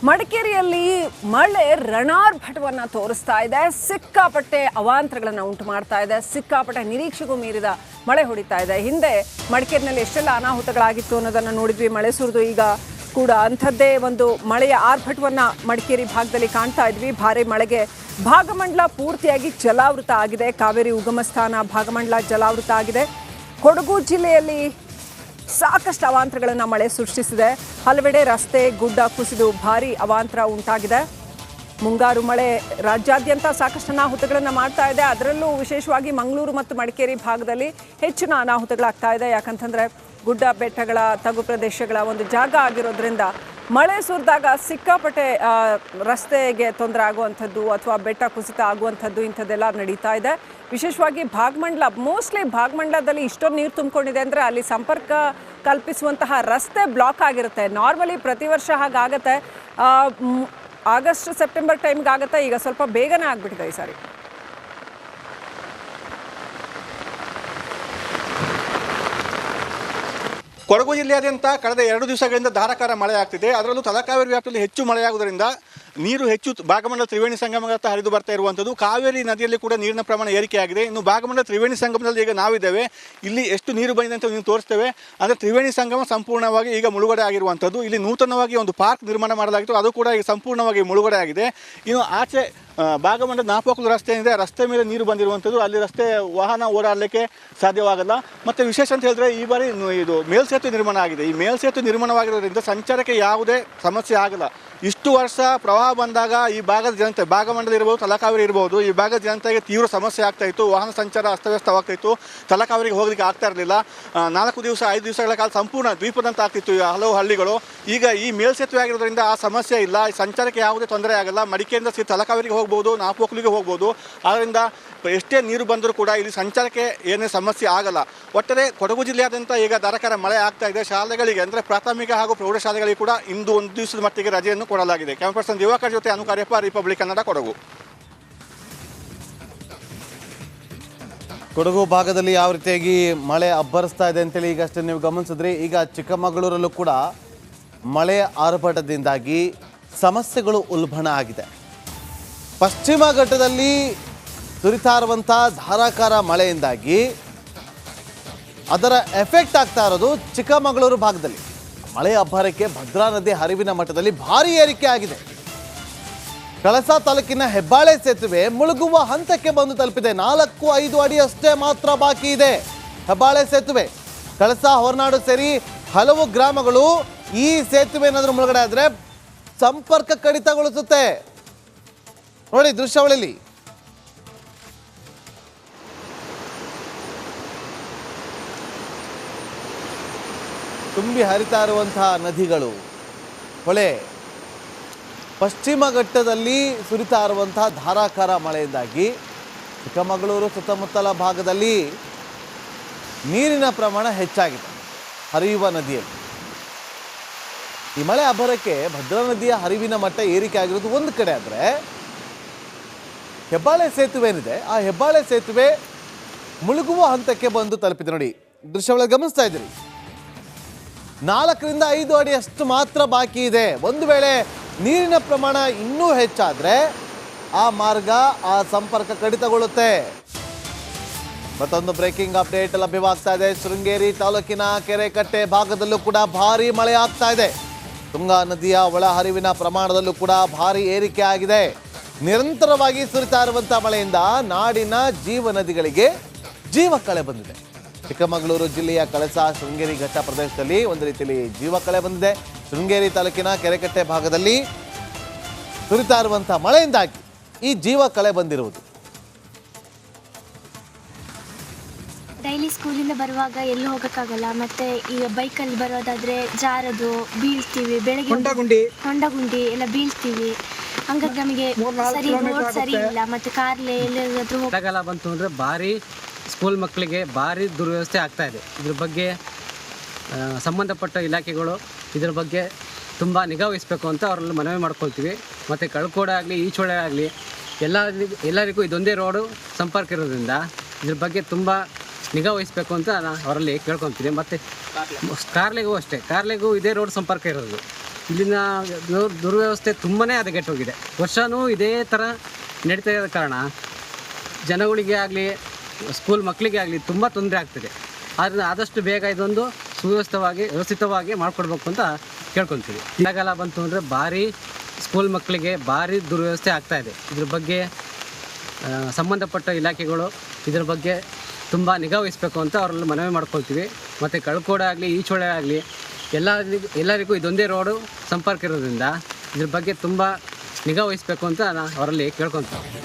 ಮಡಿಕೇರಿಯಲ್ಲಿ ಮಳೆ ರಣಾರ್ಭಟವನ್ನು ತೋರಿಸ್ತಾ ಇದೆ. ಸಿಕ್ಕಾಪಟ್ಟೆ ಅವಾಂತರಗಳನ್ನು ಉಂಟು ಮಾಡ್ತಾ ಇದೆ. ಸಿಕ್ಕಾಪಟ್ಟೆ ನಿರೀಕ್ಷೆಗೂ ಮೀರಿದ ಮಳೆ ಹೊಡಿತಾ ಇದೆ. ಹಿಂದೆ ಮಡಿಕೇರಿನಲ್ಲಿ ಎಷ್ಟೆಲ್ಲ ಅನಾಹುತಗಳಾಗಿತ್ತು ಅನ್ನೋದನ್ನು ನೋಡಿದ್ವಿ. ಮಳೆ ಸುರಿದು ಈಗ ಕೂಡ ಅಂಥದ್ದೇ ಒಂದು ಮಳೆಯ ಆರ್ಭಟವನ್ನು ಮಡಿಕೇರಿ ಭಾಗದಲ್ಲಿ ಕಾಣ್ತಾ ಇದ್ವಿ. ಭಾರಿ ಮಳೆಗೆ ಭಾಗಮಂಡಲ ಪೂರ್ತಿಯಾಗಿ ಜಲಾವೃತ ಆಗಿದೆ. ಕಾವೇರಿ ಉಗಮ ಸ್ಥಾನ ಭಾಗಮಂಡಲ ಜಲಾವೃತ ಆಗಿದೆ. ಕೊಡಗು ಜಿಲ್ಲೆಯಲ್ಲಿ ಸಾಕಷ್ಟು ಅವಾಂತರಗಳನ್ನು ಮಳೆ ಸೃಷ್ಟಿಸಿದೆ. ಹಲವೆಡೆ ರಸ್ತೆ ಗುಡ್ಡ ಕುಸಿದು ಭಾರಿ ಅವಾಂತರ ಉಂಟಾಗಿದೆ. ಮುಂಗಾರು ಮಳೆ ರಾಜ್ಯಾದ್ಯಂತ ಸಾಕಷ್ಟು ಅನಾಹುತಗಳನ್ನು ಮಾಡ್ತಾ ಇದೆ. ಅದರಲ್ಲೂ ವಿಶೇಷವಾಗಿ ಮಂಗಳೂರು ಮತ್ತು ಮಡಿಕೇರಿ ಭಾಗದಲ್ಲಿ ಹೆಚ್ಚಿನ ಅನಾಹುತಗಳಾಗ್ತಾ ಇದೆ. ಯಾಕಂತಂದರೆ ಗುಡ್ಡ ಬೆಟ್ಟಗಳ ತಗ್ಗು ಪ್ರದೇಶಗಳ ಒಂದು ಜಾಗ ಆಗಿರೋದ್ರಿಂದ ಮಳೆ ಸುರಿದಾಗ ಸಿಕ್ಕಾಪಟ್ಟೆ ರಸ್ತೆಗೆ ತೊಂದರೆ ಆಗುವಂಥದ್ದು ಅಥವಾ ಬೆಟ್ಟ ಕುಸಿತ ಆಗುವಂಥದ್ದು ಇಂಥದ್ದೆಲ್ಲ ನಡೀತಾ ಇದೆ. ವಿಶೇಷವಾಗಿ ಭಾಗಮಂಡಲ, ಮೋಸ್ಟ್ಲಿ ಭಾಗಮಂಡಲದಲ್ಲಿ ಇಷ್ಟೊಂದು ನೀರು ತುಂಬಿಕೊಂಡಿದೆ ಅಂದರೆ ಅಲ್ಲಿ ಸಂಪರ್ಕ ಕಲ್ಪಿಸುವಂತಹ ರಸ್ತೆ ಬ್ಲಾಕ್ ಆಗಿರುತ್ತೆ. ನಾರ್ಮಲಿ ಪ್ರತಿ ವರ್ಷ ಹಾಗಾಗತ್ತೆ. ಆಗಸ್ಟ್ ಸೆಪ್ಟೆಂಬರ್ ಟೈಮ್ಗೆ ಆಗುತ್ತೆ. ಈಗ ಸ್ವಲ್ಪ ಬೇಗನೆ ಆಗಿಬಿಟ್ಟಿದೆ ಈ ಸಾರಿ. ಕೊಡಗು ಜಿಲ್ಲೆಯಾದ್ಯಂತ ಕಳೆದ 2 ದಿವಸಗಳಿಂದ ಧಾರಾಕಾರ ಮಳೆ ಆಗ್ತಿದೆ. ಅದರಲ್ಲೂ ತಲಕಾವೇರಿ ವ್ಯಾಪ್ತಿಯಲ್ಲಿ ಹೆಚ್ಚು ಮಳೆಯಾಗುವುದರಿಂದ ನೀರು ಹೆಚ್ಚು ಭಾಗಮಂಡಲ ತ್ರಿವೇಣಿ ಸಂಗಮದತ್ತ ಹರಿದು ಬರ್ತಾ ಇರುವಂಥದ್ದು. ಕಾವೇರಿ ನದಿಯಲ್ಲಿ ಕೂಡ ನೀರಿನ ಪ್ರಮಾಣ ಏರಿಕೆಯಾಗಿದೆ. ಇನ್ನು ಭಾಗಮಂಡಲ ತ್ರಿವೇಣಿ ಸಂಗಮದಲ್ಲಿ ಈಗ ನಾವಿದ್ದೇವೆ. ಇಲ್ಲಿ ಎಷ್ಟು ನೀರು ಬಂದಿದೆ ಅಂತ ನೀವು ತೋರಿಸ್ತೇವೆ. ಅಂದರೆ ತ್ರಿವೇಣಿ ಸಂಗಮ ಸಂಪೂರ್ಣವಾಗಿ ಈಗ ಮುಳುಗಡೆ ಆಗಿರುವಂಥದ್ದು. ಇಲ್ಲಿ ನೂತನವಾಗಿ ಒಂದು ಪಾರ್ಕ್ ನಿರ್ಮಾಣ ಮಾಡಲಾಗಿತ್ತು, ಅದು ಕೂಡ ಈಗ ಸಂಪೂರ್ಣವಾಗಿ ಮುಳುಗಡೆ ಆಗಿದೆ. ಇನ್ನು ಆಚೆ ಭಾಗಮಂಡಲ ನಾಪೋಕ್ಲು ರಸ್ತೆ ಏನಿದೆ, ರಸ್ತೆ ಮೇಲೆ ನೀರು ಬಂದಿರುವಂಥದ್ದು. ಅಲ್ಲಿ ರಸ್ತೆ ವಾಹನ ಓಡಾಡಲಿಕ್ಕೆ ಸಾಧ್ಯವಾಗಲ್ಲ. ಮತ್ತು ವಿಶೇಷ ಅಂತ ಹೇಳಿದ್ರೆ ಈ ಬಾರಿ ಇದು ಮೇಲ್ಸೇತುವೆ ನಿರ್ಮಾಣ ಆಗಿದೆ. ಈ ಮೇಲ್ಸೇತುವೆ ನಿರ್ಮಾಣವಾಗಿರೋದ್ರಿಂದ ಸಂಚಾರಕ್ಕೆ ಯಾವುದೇ ಸಮಸ್ಯೆ ಆಗಲ್ಲ. ಇಷ್ಟು ವರ್ಷ ಪ್ರವಾಹ ಬಂದಾಗ ಈ ಭಾಗದ ಜನತೆ, ಭಾಗಮಂಡಲ ಇರ್ಬೋದು, ತಲಕಾವೇರಿ ಇರ್ಬೋದು, ಈ ಭಾಗದ ಜನತೆಗೆ ತೀವ್ರ ಸಮಸ್ಯೆ ಆಗ್ತಾ ಇತ್ತು. ವಾಹನ ಸಂಚಾರ ಅಸ್ತವ್ಯಸ್ತವಾಗ್ತಾ ಇತ್ತು. ತಲಕಾವೇರಿಗೆ ಹೋಗಲಿಕ್ಕೆ ಆಗ್ತಾ ಇರಲಿಲ್ಲ. 4 ದಿವಸ 5 ದಿವಸಗಳ ಕಾಲ ಸಂಪೂರ್ಣ ದ್ವೀಪದಂತ ಆಗ್ತಿತ್ತು ಹಲವು ಹಳ್ಳಿಗಳು. ಈಗ ಈ ಮೇಲ್ಸೇತುವೆ ಆಗಿರೋದ್ರಿಂದ ಆ ಸಮಸ್ಯೆ ಇಲ್ಲ. ಸಂಚಾರಕ್ಕೆ ಯಾವುದೇ ತೊಂದರೆ ಆಗಲ್ಲ. ಮಡಿಕೇರಿಯಿಂದ ತಲಕಾವೇರಿಗೆ ಹೋಗ್ಬೋದು, ನಾಪೋಕ್ಲಿಗೆ ಹೋಗ್ಬೋದು. ಆದ್ದರಿಂದ ಎಷ್ಟೇ ನೀರು ಬಂದರೂ ಕೂಡ ಇಲ್ಲಿ ಸಂಚಾರಕ್ಕೆ ಏನೇ ಸಮಸ್ಯೆ ಆಗಲ್ಲ. ಒಟ್ಟಾರೆ ಕೊಡಗು ಜಿಲ್ಲೆಯಾದ್ಯಂತ ಈಗ ಧಾರಾಕಾರ ಮಳೆ ಆಗ್ತಾ ಇದೆ. ಶಾಲೆಗಳಿಗೆ ಅಂದರೆ ಪ್ರಾಥಮಿಕ ಹಾಗೂ ಪ್ರೌಢಶಾಲೆಗಳಿಗೆ ಕೂಡ ಇಂದು 1 ದಿವಸದ ಮಟ್ಟಿಗೆ ರಜೆಯನ್ನು ಕೊಡಲಾಗಿದೆ. ಕ್ಯಾಮರಾ ಪರ್ಸನ್ ದಿವಾಕರ್ ಜೊತೆ ಅನುಕಾರ್ಯಪ್ಪ, ರಿಪಬ್ಲಿಕ್ ಕನ್ನಡ, ಕೊಡಗು. ಕೊಡಗು ಭಾಗದಲ್ಲಿ ಯಾವ ರೀತಿಯಾಗಿ ಮಳೆ ಅಬ್ಬರಿಸ್ತಾ ಇದೆ ಅಂತೇಳಿ ಈಗಷ್ಟೇ ನೀವು ಗಮನಿಸಿದ್ರಿ. ಈಗ ಚಿಕ್ಕಮಗಳೂರಲ್ಲೂ ಕೂಡ ಮಳೆ ಆರ್ಭಟದಿಂದಾಗಿ ಸಮಸ್ಯೆಗಳು ಉಲ್ಬಣ ಆಗಿದೆ. ಪಶ್ಚಿಮ ಘಟ್ಟದಲ್ಲಿ ಸುರಿತಾ ಇರುವಂಥ ಧಾರಾಕಾರ ಮಳೆಯಿಂದಾಗಿ ಅದರ ಎಫೆಕ್ಟ್ ಆಗ್ತಾ ಇರೋದು ಚಿಕ್ಕಮಗಳೂರು ಭಾಗದಲ್ಲಿ. ಮಳೆ ಅಬ್ಬರಕ್ಕೆ ಭದ್ರಾ ನದಿ ಹರಿವಿನ ಮಟ್ಟದಲ್ಲಿ ಭಾರಿ ಏರಿಕೆ ಆಗಿದೆ. ಕಳಸಾ ತಾಲೂಕಿನ ಹೆಬ್ಬಾಳೆ ಸೇತುವೆ ಮುಳುಗುವ ಹಂತಕ್ಕೆ ಬಂದು ತಲುಪಿದೆ. 4-5 ಅಡಿ ಅಷ್ಟೇ ಮಾತ್ರ ಬಾಕಿ ಇದೆ ಹೆಬ್ಬಾಳೆ ಸೇತುವೆ. ಕಳಸಾ, ಹೊರನಾಡು ಸೇರಿ ಹಲವು ಗ್ರಾಮಗಳು ಈ ಸೇತುವೆ ಏನಾದರೂ ಮುಳುಗಡೆ ಆದರೆ ಸಂಪರ್ಕ ಕಡಿತಗೊಳಿಸುತ್ತೆ. ನೋಡಿ ದೃಶ್ಯಾವಳಿಯಲ್ಲಿ ತುಂಬಿ ಹರಿತಾ ಇರುವಂತಹ ನದಿಗಳು, ಹೊಳೆ. ಪಶ್ಚಿಮ ಘಟ್ಟದಲ್ಲಿ ಸುರಿತಾ ಇರುವಂತಹ ಧಾರಾಕಾರ ಮಳೆಯಿಂದಾಗಿ ಚಿಕ್ಕಮಗಳೂರು ಸುತ್ತಮುತ್ತಲ ಭಾಗದಲ್ಲಿ ನೀರಿನ ಪ್ರಮಾಣ ಹೆಚ್ಚಾಗಿದೆ ಹರಿಯುವ ನದಿಯಲ್ಲಿ. ಈ ಮಳೆ ಅಬ್ಬರಕ್ಕೆ ಭದ್ರಾ ನದಿಯ ಹರಿವಿನ ಮಟ್ಟ ಏರಿಕೆ ಆಗಿರೋದು ಒಂದು ಕಡೆ ಆದರೆ, ಹೆಬ್ಬಾಳೆ ಸೇತುವೆ ಏನಿದೆ ಆ ಹೆಬ್ಬಾಳೆ ಸೇತುವೆ ಮುಳುಗುವ ಹಂತಕ್ಕೆ ಬಂದು ತಲುಪಿದೆ. ನೋಡಿ ದೃಶ್ಯಗಳ ಗಮನಿಸ್ತಾ ಇದ್ದೀರಿ. 4-5 ಅಡಿ ಅಷ್ಟು ಮಾತ್ರ ಬಾಕಿ ಇದೆ. ಒಂದು ವೇಳೆ ನೀರಿನ ಪ್ರಮಾಣ ಇನ್ನೂ ಹೆಚ್ಚಾದರೆ ಆ ಮಾರ್ಗ, ಆ ಸಂಪರ್ಕ ಕಡಿತಗೊಳ್ಳುತ್ತೆ. ಮತ್ತೊಂದು ಬ್ರೇಕಿಂಗ್ ಅಪ್ಡೇಟ್ ಲಭ್ಯವಾಗ್ತಾ ಇದೆ. ಶೃಂಗೇರಿ ತಾಲೂಕಿನ ಕೆರೆಕಟ್ಟೆ ಭಾಗದಲ್ಲೂ ಕೂಡ ಭಾರಿ ಮಳೆ ಆಗ್ತಾ ಇದೆ. ತುಂಗಾ ನದಿಯ ಒಳ ಹರಿವಿನ ಪ್ರಮಾಣದಲ್ಲೂ ಕೂಡ ಭಾರಿ ಏರಿಕೆ ಆಗಿದೆ. ನಿರಂತರವಾಗಿ ಸುರಿತಾ ಇರುವಂತಹ ಮಳೆಯಿಂದ ನಾಡಿನ ಜೀವನದಿಗಳಿಗೆ ಜೀವ ಕಳೆ ಬಂದಿದೆ. ಚಿಕ್ಕಮಗಳೂರು ಜಿಲ್ಲೆಯ ಕಳಸಾ, ಶೃಂಗೇರಿ ಘಟ್ಟ ಪ್ರದೇಶದಲ್ಲಿ ಒಂದು ರೀತಿಯಲ್ಲಿ ಜೀವ ಕಳೆ ಬಂದಿದೆ. ಶೃಂಗೇರಿ ತಾಲೂಕಿನ ಕೆರೆಕಟ್ಟೆ ಭಾಗದಲ್ಲಿ ಸುರಿತಾ ಇರುವಂತಹ ಮಳೆಯಿಂದಾಗಿ ಈ ಜೀವ ಕಳೆ ಬಂದಿರುವುದು. ಡೈಲಿ ಸ್ಕೂಲಿಂದ ಬರುವಾಗ ಎಲ್ಲೂ ಹೋಗೋಕ್ಕಾಗಲ್ಲ. ಮತ್ತೆ ಈಗ ಬೈಕಲ್ಲಿ ಬರೋದಾದ್ರೆ ಜಾರದು, ಬೀಳ್ತೀವಿ. ಬೆಳಗ್ಗೆ ಹೊಂಡಗುಂಡಿ ಎಲ್ಲ ಬೀಳ್ತೀವಿ. ಹಂಗಾಗಿ ನಮಗೆ ರೋಡ್ ಸರಿ ಇಲ್ಲ. ಮತ್ತೆ ಕಾರ್ಲೆ ಎಲ್ಲಾದ್ರೂ ಮಳೆಗಾಲ ಬಂತು ಅಂದರೆ ಭಾರಿ ಸ್ಕೂಲ್ ಮಕ್ಕಳಿಗೆ ಭಾರಿ ದುರ್ವ್ಯವಸ್ಥೆ ಆಗ್ತಾ ಇದೆ. ಇದ್ರ ಬಗ್ಗೆ ಸಂಬಂಧಪಟ್ಟ ಇಲಾಖೆಗಳು ಇದ್ರ ಬಗ್ಗೆ ತುಂಬ ನಿಗಾ ವಹಿಸಬೇಕು ಅಂತ ಅವರಲ್ಲಿ ಮನವಿ ಮಾಡ್ಕೊಳ್ತೀವಿ. ಮತ್ತು ಕಳ್ಕೋಡೆ ಆಗಲಿ, ಈಚೋಳೆ ಆಗಲಿ ಎಲ್ಲರಿಗೂ ಇದೊಂದೇ ರೋಡು ಸಂಪರ್ಕ ಇರೋದ್ರಿಂದ ಇದ್ರ ಬಗ್ಗೆ ತುಂಬ ನಿಗಾ ವಹಿಸಬೇಕು ಅಂತ ನಾನು ಅವರಲ್ಲಿ ಕೇಳ್ಕೊತೀನಿ. ಮತ್ತು ಕಾರ್ಲೆಗೂ ಅಷ್ಟೇ, ಕಾರ್ಲೆಗೂ ಇದೇ ರೋಡ್ ಸಂಪರ್ಕ ಇರೋದು. ಇಲ್ಲಿನ ದುರ್ವ್ಯವಸ್ಥೆ ತುಂಬಾ ಹದಗೆಟ್ಟೋಗಿದೆ. ವರ್ಷವೂ ಇದೇ ಥರ ನಡೀತಾ ಇರೋ ಕಾರಣ ಜನಗಳಿಗೆ ಆಗಲಿ ಸ್ಕೂಲ್ ಮಕ್ಕಳಿಗೆ ಆಗಲಿ ತುಂಬ ತೊಂದರೆ ಆಗ್ತಿದೆ. ಆದ್ದರಿಂದ ಆದಷ್ಟು ಬೇಗ ಇದೊಂದು ವ್ಯವಸ್ಥಿತವಾಗಿ ಮಾಡಿಕೊಡ್ಬೇಕು ಅಂತ ಕೇಳ್ಕೊತೀವಿ. ಮಳೆಗಾಲ ಬಂತು ಅಂದರೆ ಸ್ಕೂಲ್ ಮಕ್ಕಳಿಗೆ ಭಾರಿ ದುರ್ವ್ಯವಸ್ಥೆ ಆಗ್ತಾಯಿದೆ. ಇದ್ರ ಬಗ್ಗೆ ಸಂಬಂಧಪಟ್ಟ ಇಲಾಖೆಗಳು ಇದ್ರ ಬಗ್ಗೆ ತುಂಬ ನಿಗಾ ವಹಿಸಬೇಕು ಅಂತ ಅವರಲ್ಲಿ ಮನವಿ ಮಾಡ್ಕೊಳ್ತೀವಿ. ಮತ್ತು ಕಳ್ಕೋಡೆ ಆಗಲಿ ಈಚೋಳೆ ಆಗಲಿ ಎಲ್ಲರಿಗೂ ಇದೊಂದೇ ರೋಡು ಸಂಪರ್ಕ ಇರೋದ್ರಿಂದ ಇದ್ರ ಬಗ್ಗೆ ತುಂಬ ನಿಗಾ ವಹಿಸಬೇಕು ಅಂತ ಅವರಲ್ಲಿ ಕೇಳ್ಕೊತೀವಿ.